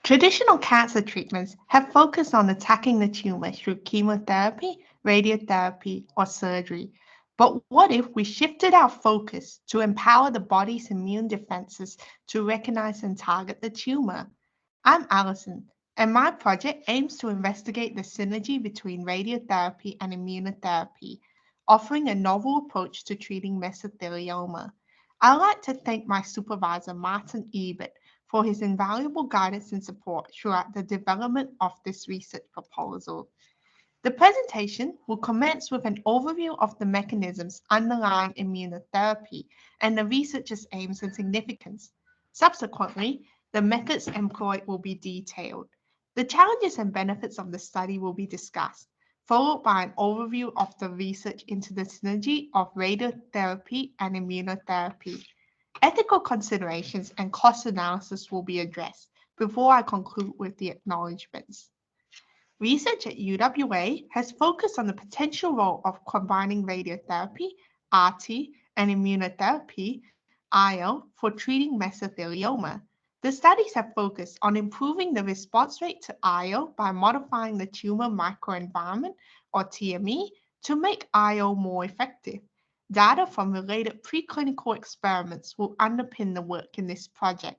Traditional cancer treatments have focused on attacking the tumor through chemotherapy, radiotherapy, or surgery. But what if we shifted our focus to empower the body's immune defenses to recognize and target the tumor? I'm Allison, and my project aims to investigate the synergy between radiotherapy and immunotherapy, offering a novel approach to treating mesothelioma. I'd like to thank my supervisor, Martin Ebert, for his invaluable guidance and support throughout the development of this research proposal. The presentation will commence with an overview of the mechanisms underlying immunotherapy and the researcher's aims and significance. Subsequently, the methods employed will be detailed. The challenges and benefits of the study will be discussed, followed by an overview of the research into the synergy of radiotherapy and immunotherapy. Ethical considerations and cost analysis will be addressed before I conclude with the acknowledgements. Research at UWA has focused on the potential role of combining radiotherapy, RT, and immunotherapy, IO, for treating mesothelioma. The studies have focused on improving the response rate to IO by modifying the tumor microenvironment, or TME, to make IO more effective. Data from related preclinical experiments will underpin the work in this project.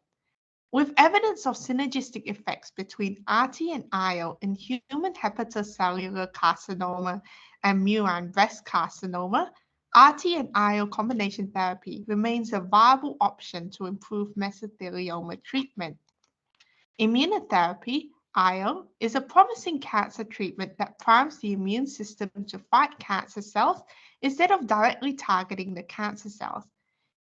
With evidence of synergistic effects between RT and IO in human hepatocellular carcinoma and murine breast carcinoma, RT and IO combination therapy remains a viable option to improve mesothelioma treatment. Immunotherapy, IO, is a promising cancer treatment that primes the immune system to fight cancer cells instead of directly targeting the cancer cells.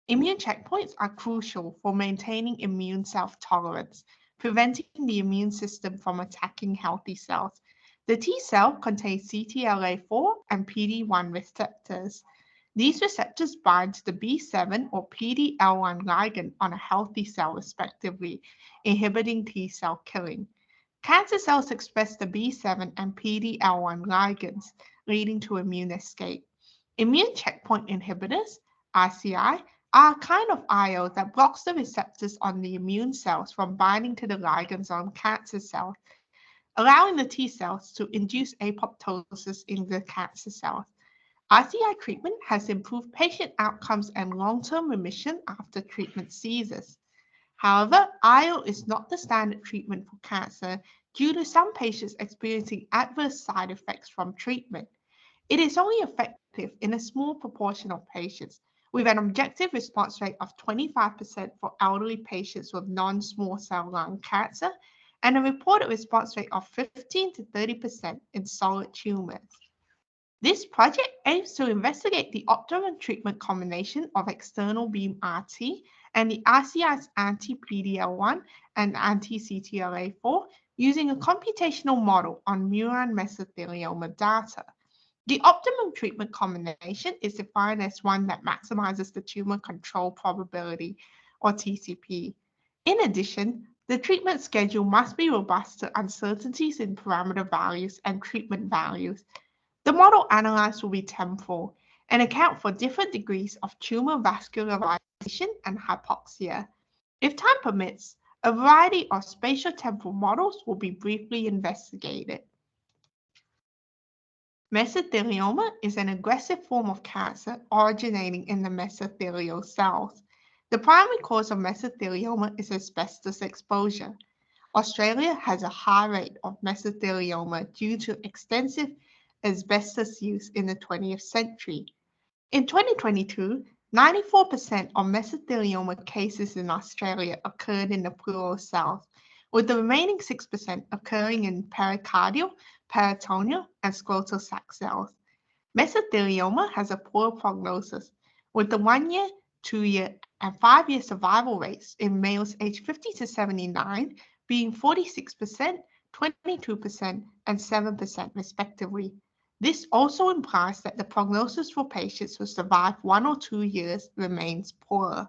Immune checkpoints are crucial for maintaining immune self-tolerance, preventing the immune system from attacking healthy cells. The T cell contains CTLA4 and PD-1 receptors. These receptors bind to the B7 or PD-L1 ligand on a healthy cell respectively, inhibiting T cell killing. Cancer cells express the B7 and PD-L1 ligands, leading to immune escape. Immune checkpoint inhibitors, ICI, are a kind of IO that blocks the receptors on the immune cells from binding to the ligands on cancer cells, allowing the T cells to induce apoptosis in the cancer cells. ICI treatment has improved patient outcomes and long-term remission after treatment ceases. However, IO is not the standard treatment for cancer due to some patients experiencing adverse side effects from treatment. It is only effective in a small proportion of patients, with an objective response rate of 25% for elderly patients with non-small cell lung cancer and a reported response rate of 15 to 30% in solid tumors. This project aims to investigate the optimum treatment combination of external beam RT and the ICI's anti-PD-L1 and anti-CTLA4 using a computational model on murine mesothelioma data. The optimum treatment combination is defined as one that maximizes the tumor control probability, or TCP. In addition, the treatment schedule must be robust to uncertainties in parameter values and treatment values. The model analyzed will be temporal and account for different degrees of tumor vascularization and hypoxia. If time permits, a variety of spatiotemporal models will be briefly investigated. Mesothelioma is an aggressive form of cancer originating in the mesothelial cells. The primary cause of mesothelioma is asbestos exposure. Australia has a high rate of mesothelioma due to extensive asbestos use in the 20th century. In 2022, 94% of mesothelioma cases in Australia occurred in the pleural cells, with the remaining 6% occurring in pericardial, peritoneal, and scrotal sac cells. Mesothelioma has a poor prognosis, with the 1-year, 2-year, and 5-year survival rates in males aged 50 to 79 being 46%, 22%, and 7% respectively. This also implies that the prognosis for patients who survive 1 or 2 years remains poor.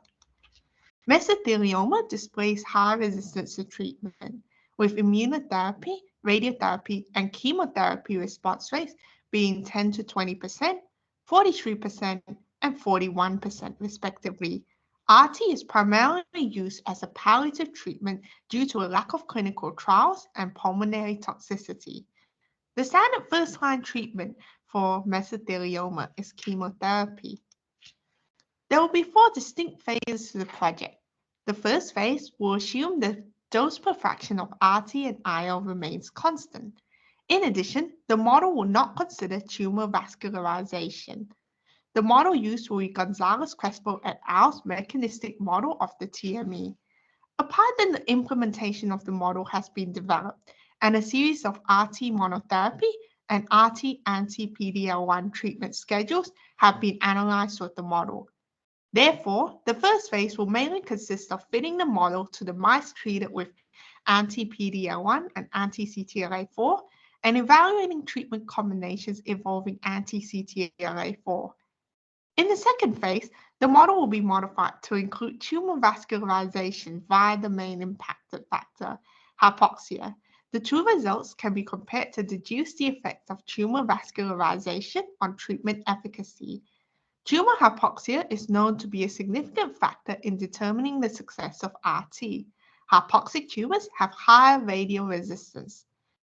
Mesothelioma displays high resistance to treatment, with immunotherapy, radiotherapy, and chemotherapy response rates being 10 to 20%, 43%, and 41% respectively. RT is primarily used as a palliative treatment due to a lack of clinical trials and pulmonary toxicity. The standard first-line treatment for mesothelioma is chemotherapy. There will be 4 distinct phases to the project. The first phase will assume the dose per fraction of RT and IL remains constant. In addition, the model will not consider tumor vascularization. The model used will be Gonzalez-Crespo et al.'s mechanistic model of the TME. A Python implementation of the model has been developed, and a series of RT monotherapy and RT anti-PD-L1 treatment schedules have been analyzed with the model. Therefore, the first phase will mainly consist of fitting the model to the mice treated with anti-PD-L1 and anti-CTLA4 and evaluating treatment combinations involving anti-CTLA4. In the second phase, the model will be modified to include tumor vascularization via the main impacted factor, hypoxia. The 2 results can be compared to deduce the effect of tumor vascularization on treatment efficacy. Tumor hypoxia is known to be a significant factor in determining the success of RT. Hypoxic tumors have higher radioresistance.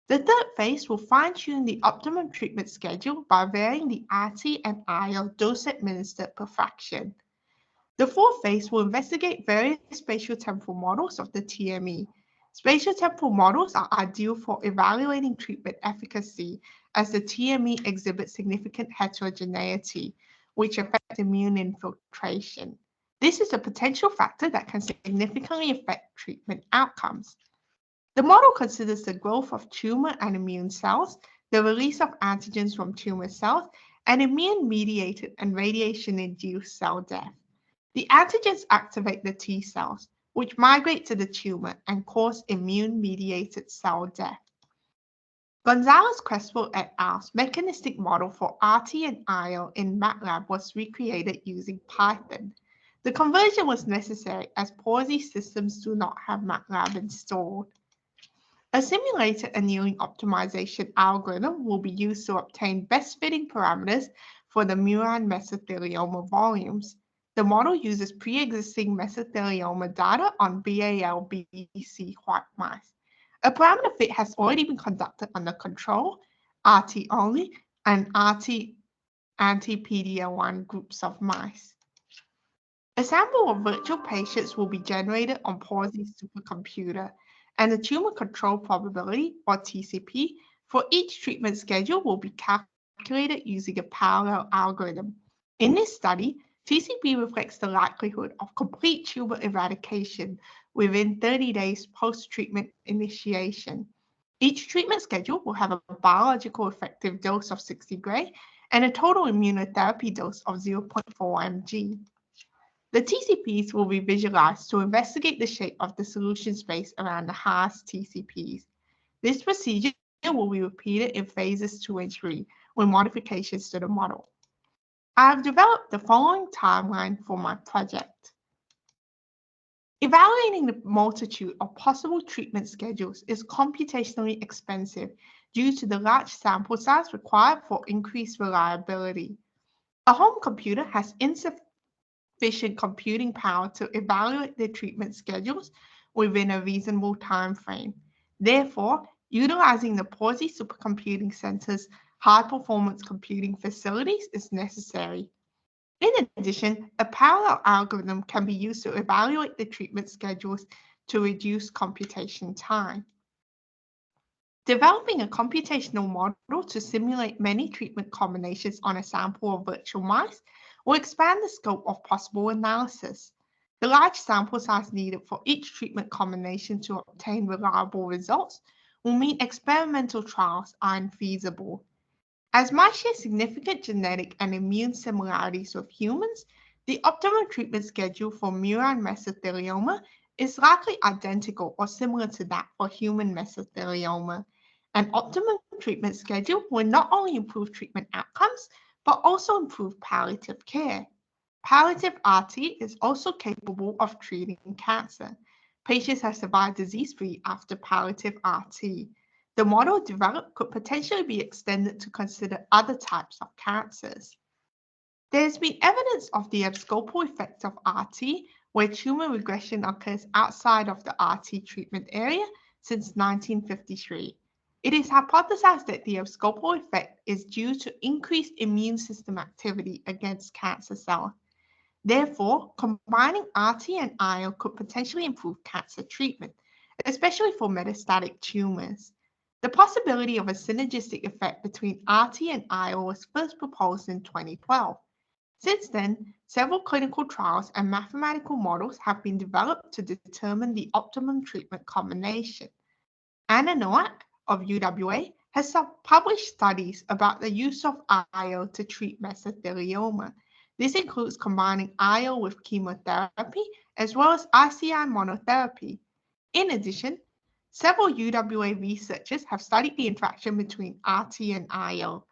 The third phase will fine-tune the optimum treatment schedule by varying the RT and IL dose administered per fraction. The fourth phase will investigate various spatiotemporal models of the TME. Spatiotemporal models are ideal for evaluating treatment efficacy as the TME exhibits significant heterogeneity, which affect immune infiltration. This is a potential factor that can significantly affect treatment outcomes. The model considers the growth of tumor and immune cells, the release of antigens from tumor cells, and immune-mediated and radiation-induced cell death. The antigens activate the T cells, which migrate to the tumor and cause immune-mediated cell death. Gonzalez-Crespo et al.'s mechanistic model for RT and IL in MATLAB was recreated using Python. The conversion was necessary as POSI systems do not have MATLAB installed. A simulated annealing optimization algorithm will be used to obtain best-fitting parameters for the murine mesothelioma volumes. The model uses pre-existing mesothelioma data on BAL-BC white mice. A parameter fit has already been conducted on the control, RT only, and RT anti-PD-L1 groups of mice. A sample of virtual patients will be generated on POSI supercomputer, and the tumor control probability, or TCP, for each treatment schedule will be calculated using a parallel algorithm. In this study, TCP reflects the likelihood of complete tumor eradication within 30 days post-treatment initiation. Each treatment schedule will have a biological effective dose of 60 gray and a total immunotherapy dose of 0.4 mg. The TCPs will be visualized to investigate the shape of the solution space around the highest TCPs. This procedure will be repeated in phases 2 and 3 with modifications to the model. I have developed the following timeline for my project. Evaluating the multitude of possible treatment schedules is computationally expensive due to the large sample size required for increased reliability. A home computer has insufficient computing power to evaluate the treatment schedules within a reasonable time frame. Therefore, utilizing the POSI supercomputing center's high-performance computing facilities is necessary. In addition, a parallel algorithm can be used to evaluate the treatment schedules to reduce computation time. Developing a computational model to simulate many treatment combinations on a sample of virtual mice will expand the scope of possible analysis. The large sample size needed for each treatment combination to obtain reliable results will mean experimental trials are infeasible. As mice share significant genetic and immune similarities with humans, the optimal treatment schedule for murine mesothelioma is likely identical or similar to that for human mesothelioma. An optimal treatment schedule will not only improve treatment outcomes, but also improve palliative care. Palliative RT is also capable of treating cancer. Patients have survived disease-free after palliative RT. The model developed could potentially be extended to consider other types of cancers. There has been evidence of the abscopal effect of RT where tumor regression occurs outside of the RT treatment area since 1953. It is hypothesized that the abscopal effect is due to increased immune system activity against cancer cells. Therefore, combining RT and IO could potentially improve cancer treatment, especially for metastatic tumors. The possibility of a synergistic effect between RT and IO was first proposed in 2012. Since then, several clinical trials and mathematical models have been developed to determine the optimum treatment combination. Anna Nowak of UWA has published studies about the use of IO to treat mesothelioma. This includes combining IO with chemotherapy as well as ICI monotherapy. In addition, several UWA researchers have studied the interaction between RT and IO.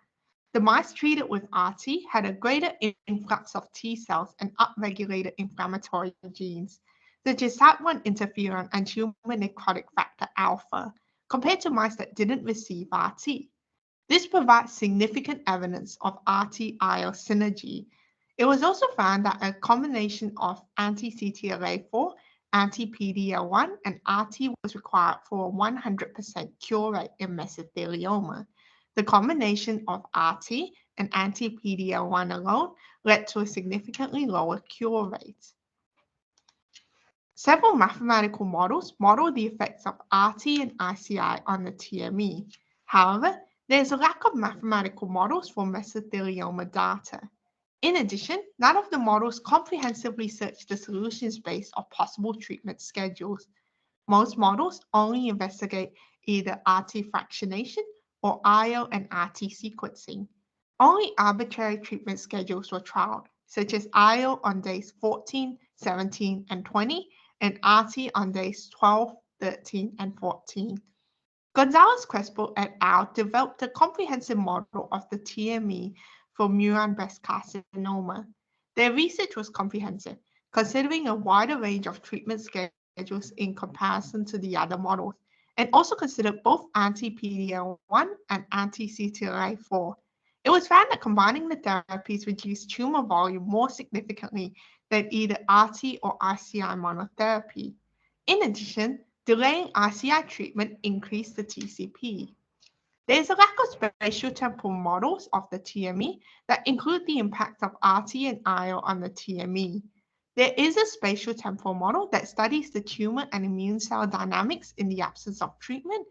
The mice treated with RT had a greater influx of T cells and upregulated inflammatory genes, such as type-1 interferon and tumor necrotic factor alpha, compared to mice that didn't receive RT. This provides significant evidence of RT-IO synergy. It was also found that a combination of anti-CTLA-4, anti-PD-L1, and RT was required for a 100% cure rate in mesothelioma. The combination of RT and anti-PD-L1 alone led to a significantly lower cure rate. Several mathematical models model the effects of RT and ICI on the TME. However, there is a lack of mathematical models for mesothelioma data. In addition, none of the models comprehensively search the solution space of possible treatment schedules. Most models only investigate either RT fractionation or IO and RT sequencing. Only arbitrary treatment schedules were trialed, such as IO on days 14, 17, and 20, and RT on days 12, 13, and 14. Gonzalez Crespo et al. Developed a comprehensive model of the TME for murine breast carcinoma. Their research was comprehensive, considering a wider range of treatment schedules in comparison to the other models, and also considered both anti-PD-L1 and anti-CTLA-4. It was found that combining the therapies reduced tumor volume more significantly than either RT or ICI monotherapy. In addition, delaying ICI treatment increased the TCP. There is a lack of spatiotemporal models of the TME that include the impact of RT and IO on the TME. There is a spatiotemporal model that studies the tumor and immune cell dynamics in the absence of treatment,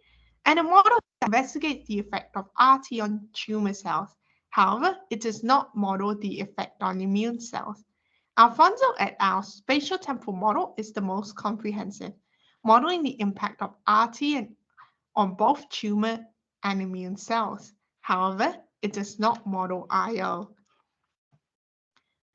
and a model that investigates the effect of RT on tumor cells. However, it does not model the effect on immune cells. Alfonso et al.'s spatiotemporal model is the most comprehensive, modeling the impact of RT on both tumor and immune cells. However, it does not model IO.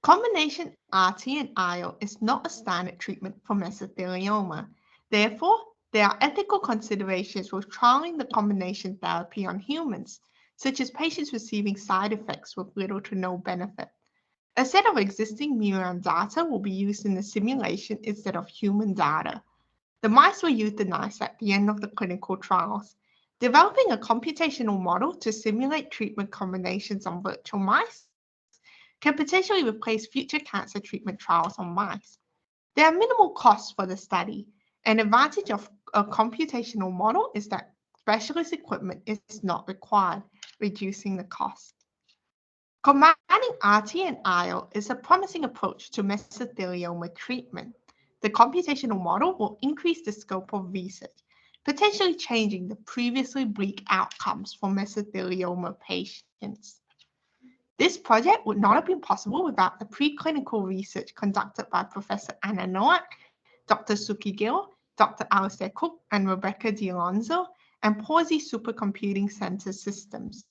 Combination RT and IO is not a standard treatment for mesothelioma. Therefore, there are ethical considerations with trialing the combination therapy on humans, such as patients receiving side effects with little to no benefit. A set of existing murine data will be used in the simulation instead of human data. The mice were euthanized at the end of the clinical trials. Developing a computational model to simulate treatment combinations on virtual mice can potentially replace future cancer treatment trials on mice. There are minimal costs for the study. An advantage of a computational model is that specialist equipment is not required, reducing the cost. Combining RT and IO is a promising approach to mesothelioma treatment. The computational model will increase the scope of research, potentially changing the previously bleak outcomes for mesothelioma patients. This project would not have been possible without the preclinical research conducted by Professor Anna Nowak, Dr. Suki Gill, Dr. Alistair Cook, and Rebecca D'Alonzo, and Pawsey Supercomputing Center Systems.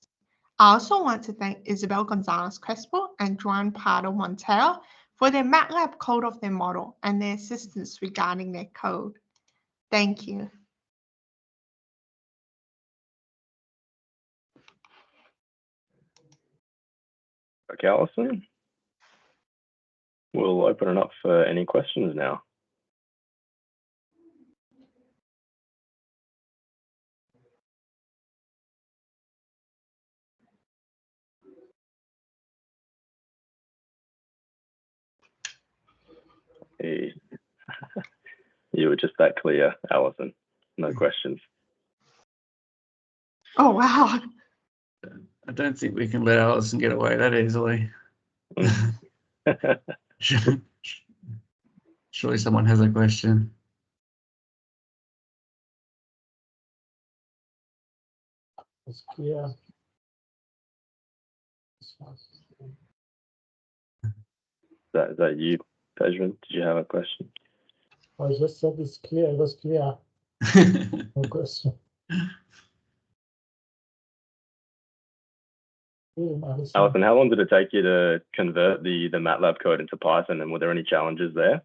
I also want to thank Isabel Gonzalez Crespo and Juan Pardo Montero for their MATLAB code of their model and their assistance regarding their code. Thank you. Okay, Allison. We'll open it up for any questions now. Hey, You were just that clear, Allison. No questions. Oh, wow. I don't think we can let Allison get away that easily. Surely someone has a question. It's clear. Is that you, Pejman? Did you have a question? I just said it's clear. It was clear. No question. Allison, how long did it take you to convert the MATLAB code into Python, and were there any challenges there?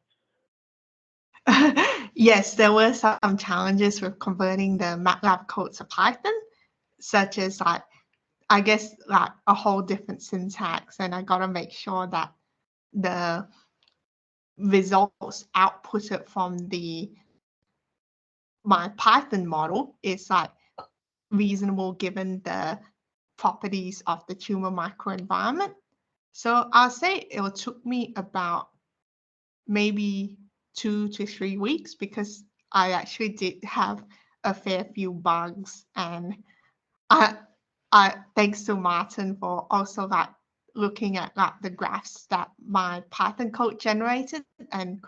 Yes, there were some challenges with converting the MATLAB code to Python, such as like, I guess like a whole different syntax, and I gotta make sure that the results outputted from my Python model is like reasonable given the properties of the tumor microenvironment. So I'll say it took me about maybe 2 to 3 weeks because I actually did have a fair few bugs, and I thanks to Martin for also like looking at like the graphs that my Python code generated, and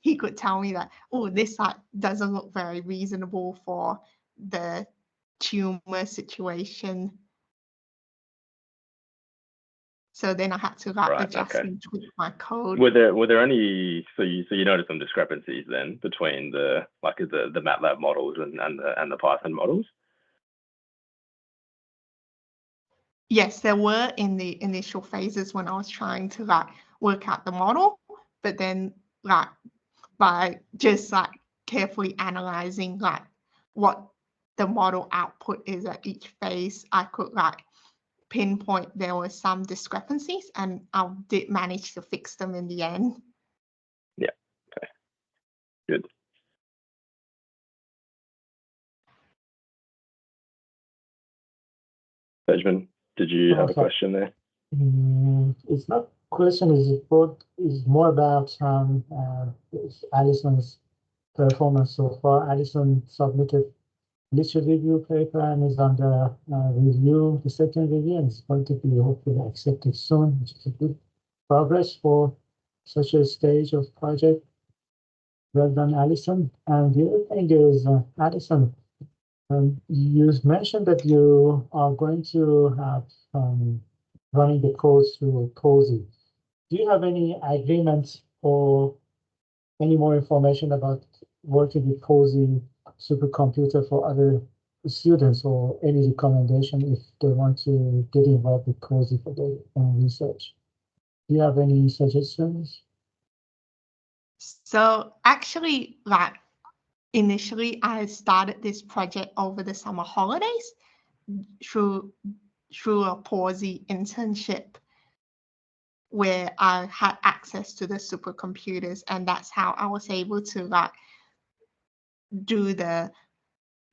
he could tell me that, oh, this like doesn't look very reasonable for the tumor situation. So then I had to like adjust and tweak my code. Were there any? So you noticed some discrepancies then between the MATLAB models and the Python models? Yes, there were in the initial phases when I was trying to like work out the model, but then like by just like carefully analyzing like what the model output is at each phase, I could like pinpoint there were some discrepancies, and I did manage to fix them in the end. Yeah. Okay. Good. Benjamin, did you have a question there? It's not a question. Is more about Allison's performance so far. Allison submitted literature review paper and is under review, the second review, and it's going to be hopefully accepted soon, which is a good progress for such a stage of project. Well done, Allison. And the other thing is, Allison, you mentioned that you are going to have running the codes through POSI. Do you have any agreements or any more information about working with POSI supercomputer for other students, or any recommendation if they want to get involved with POSI for their research? Do you have any suggestions? So actually, like initially, I started this project over the summer holidays through a POSI internship where I had access to the supercomputers, and that's how I was able to like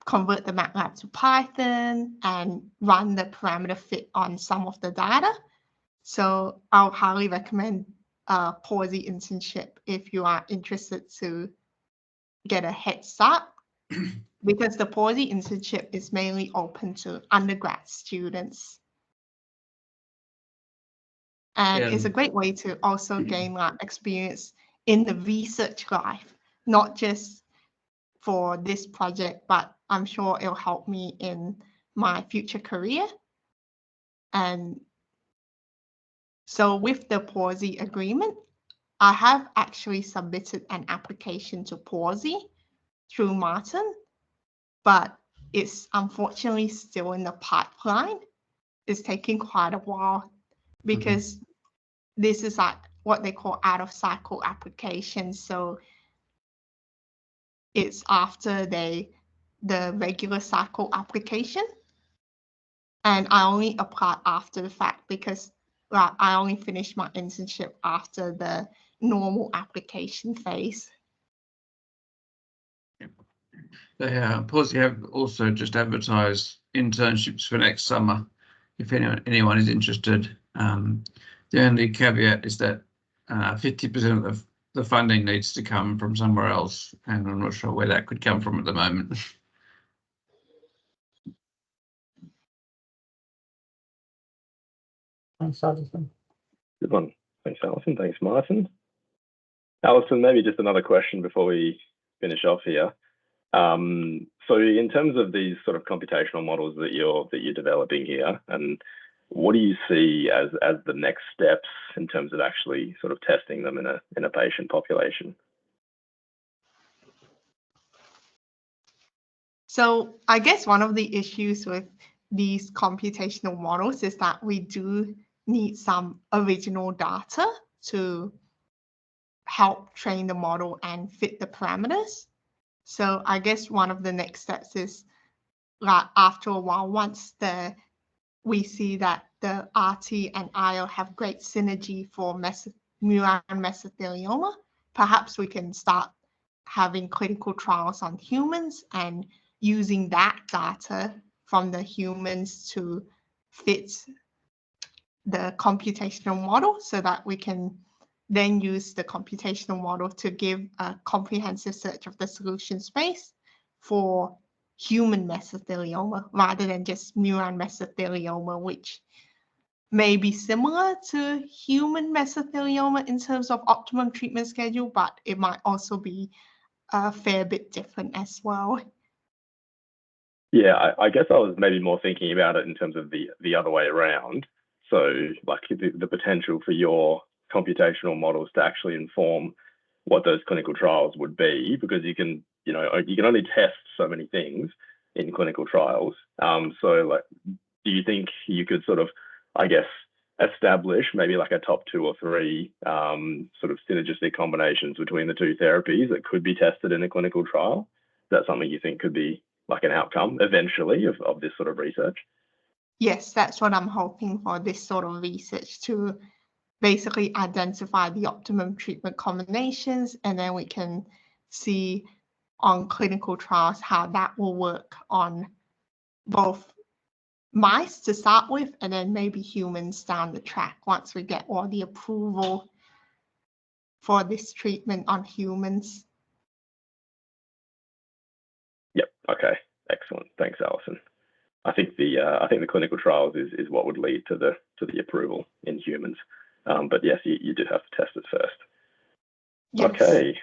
convert the MATLAB to Python and run the parameter fit on some of the data. So I'll highly recommend a POSI internship if you are interested to get a head start, because the POSI internship is mainly open to undergrad students. And it's a great way to also gain like experience in the research life, not just for this project, but I'm sure it'll help me in my future career. And so with the POSI agreement, I have actually submitted an application to POSI through Martin, but it's unfortunately still in the pipeline. It's taking quite a while because this is like what they call out of cycle applications. So it's after the regular cycle application. And I only applied after the fact because I only finished my internship after the normal application phase. POSI have also just advertised internships for next summer, if anyone is interested. The only caveat is that 50% of the funding needs to come from somewhere else, and I'm not sure where that could come from at the moment. Thanks, Alison. Good one. Thanks, Alison. Thanks, Martin. Alison, maybe just another question before we finish off here. So in terms of these sort of computational models that you're developing here, and what do you see as the next steps in terms of actually sort of testing them in a patient population? So I guess one of the issues with these computational models is that we do need some original data to help train the model and fit the parameters. So I guess one of the next steps is that after a while, once we see that the RT and IO have great synergy for murine mesothelioma, perhaps we can start having clinical trials on humans and using that data from the humans to fit the computational model so that we can then use the computational model to give a comprehensive search of the solution space for human mesothelioma rather than just murine mesothelioma, which may be similar to human mesothelioma in terms of optimum treatment schedule, but it might also be a fair bit different as well. Yeah, I guess I was maybe more thinking about it in terms of the other way around. So like the potential for your computational models to actually inform what those clinical trials would be, because you can only test so many things in clinical trials. So like, do you think you could sort of, I guess, establish maybe like a top 2 or 3 sort of synergistic combinations between the 2 therapies that could be tested in a clinical trial? Is that something you think could be like an outcome eventually of this sort of research? Yes, that's what I'm hoping for, this sort of research to basically identify the optimum treatment combinations, and then we can see on clinical trials how that will work on both mice to start with, and then maybe humans down the track once we get all the approval for this treatment on humans. Yep. Okay. Excellent. Thanks, Alison. I think the clinical trials is what would lead to the approval in humans. But yes, you do have to test it first. Yes. Okay.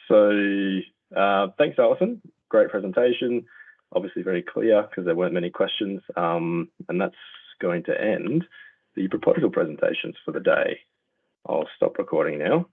So thanks, Alison. Great presentation. Obviously very clear because there weren't many questions. And that's going to end the proposal presentations for the day. I'll stop recording now.